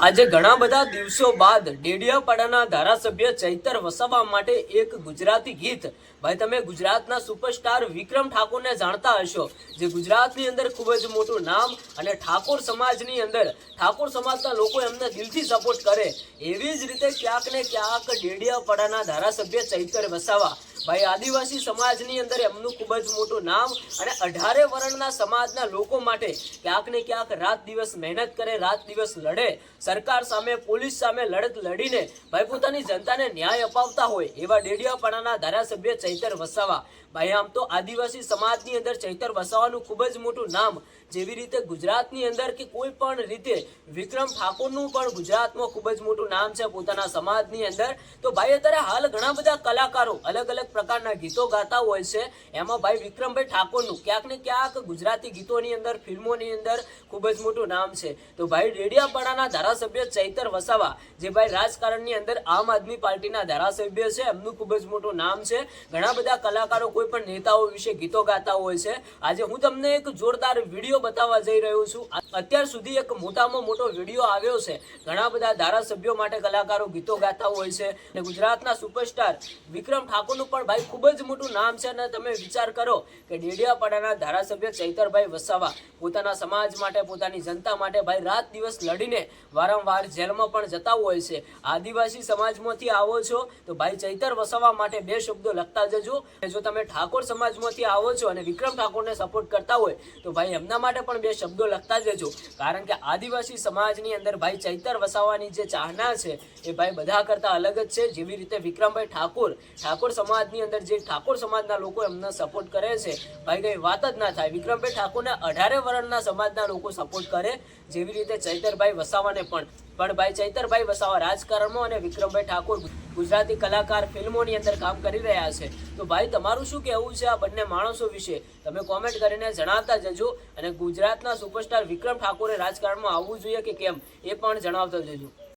આજે ઘણા બધા દિવસો બાદ ડેડિયાપાડાના ધારાસભ્ય ચૈતર વસાવા માટે એક ગુજરાતી ગીત, ભાઈ તમે ગુજરાતના સુપરસ્ટાર વિક્રમ ઠાકોરને જાણતા હશો, જે ગુજરાતની અંદર ખૂબ જ મોટું નામ અને ઠાકોર સમાજની અંદર ઠાકોર સમાજના લોકો એમને દિલથી સપોર્ટ કરે, એવી જ રીતે ક્યાંક ને ક્યાંક ડેડિયાપાડાના ધારાસભ્ય ચૈતર વસાવા ભાઈ આદિવાસી સમાજની અંદર એમનું ખૂબ જ મોટું નામ અને 18 વર્ણના સમાજના લોકો માટે ક્યાંક ને ક્યાંક રાત દિવસ મહેનત કરે, રાત દિવસ લડે, સરકાર સામે પોલીસ સામે લડત લડીને ભાઈ પોતાની જનતાને ન્યાય અપાવતા હોય એવા ડેડિયાપાડાના ધારાસભ્ય ચૈતર વસાવા ભાઈ આમ તો આદિવાસી સમાજની અંદર ચૈતર વસાવાનું ખૂબ જ મોટું નામ, જેવી રીતે ગુજરાતની અંદર કે કોઈ પણ રીતે વિક્રમ ઠાકોરનું પણ ગુજરાતમાં ખૂબ જ મોટું નામ છે પોતાના સમાજની અંદર. તો ભાઈ અત્યારે હાલ ઘણા બધા કલાકારો અલગ અલગ પ્રકારના ગીતો ગાતા હોય છે, એમાં ભાઈ વિક્રમભાઈ ઠાકોરનું ક્યાંક ને ક્યાંક ગુજરાતી ગીતોની અંદર ફિલ્મોની અંદર ખૂબ જ મોટું નામ છે. તો ભાઈ ડેડિયાપાડાના ધારાસભ્ય ચૈતર વસાવા જે ભાઈ રાજકારણની અંદર આમ આદમી પાર્ટીના ધારાસભ્ય છે, એમનું ખૂબ જ મોટું નામ છે. ઘણા બધા કલાકારો કોઈ પણ નેતાઓ વિશે ગીતો ગાતા હોય છે. આજે હું તમને એક જોરદાર વિડીયો બતાવવા જઈ રહ્યો છું. અત્યાર સુધી એક મોટામાં મોટો વિડીયો આવ્યો છે, ઘણા બધા ધારાસભ્યો માટે કલાકારો ગીતો ગાતા હોય છે અને ગુજરાતના સુપરસ્ટાર વિક્રમ ઠાકોરનું પણ ભાઈ ખૂબ જ મોટું નામ છે. અને તમે વિચાર કરો કે ડેડિયાપાડાના ધારાસભ્ય ચૈતરભાઈ વસાવા પોતાના સમાજ માટે, પોતાની જનતા માટે ભાઈ રાત દિવસ લડીને વારંવાર જેલમાં પણ જતા હોય છે. આદિવાસી સમાજમાંથી આવો છો તો ભાઈ ચૈતર વસાવા માટે બે શબ્દો લખતા જજો. જો તમે ઠાકોર સમાજમાંથી આવો છો અને વિક્રમ ઠાકોરને સપોર્ટ કરતા હોય તો ભાઈ એમના માટે પણ બે શબ્દો લખતા જજો, કારણ કે આદિવાસી સમાજની અંદર ભાઈ ચૈતર વસાવાની જે ચાહના છે એ ભાઈ બધા કરતા અલગ જ છે. જેવી રીતે વિક્રમભાઈ ઠાકોર સમાજની અંદર જે ઠાકોર સમાજના લોકો એમને સપોર્ટ કરે છે, ભાઈ કઈ વાત જ ના થાય. વિક્રમભાઈ ઠાકોરને 18 વર્ણના સમાજના લોકો સપોર્ટ કરે, જેવી રીતે ચૈતરભાઈ વસાવાને પણ ભાઈ ચૈતરભાઈ વસાવા રાજકારણમાં અને વિક્રમભાઈ ઠાકોર ગુજરાતી કલાકાર ફિલ્મોની અંદર કામ કરી રહ્યા છે. તો ભાઈ તમારું શું કહેવું છે આ બંને માણસો વિશે, તમે કોમેન્ટ કરીને જણાવતા જજો. અને ગુજરાતના સુપરસ્ટાર વિક્રમ ઠાકોરે રાજકારણમાં આવવું જોઈએ કે કેમ એ પણ જણાવતા જજો.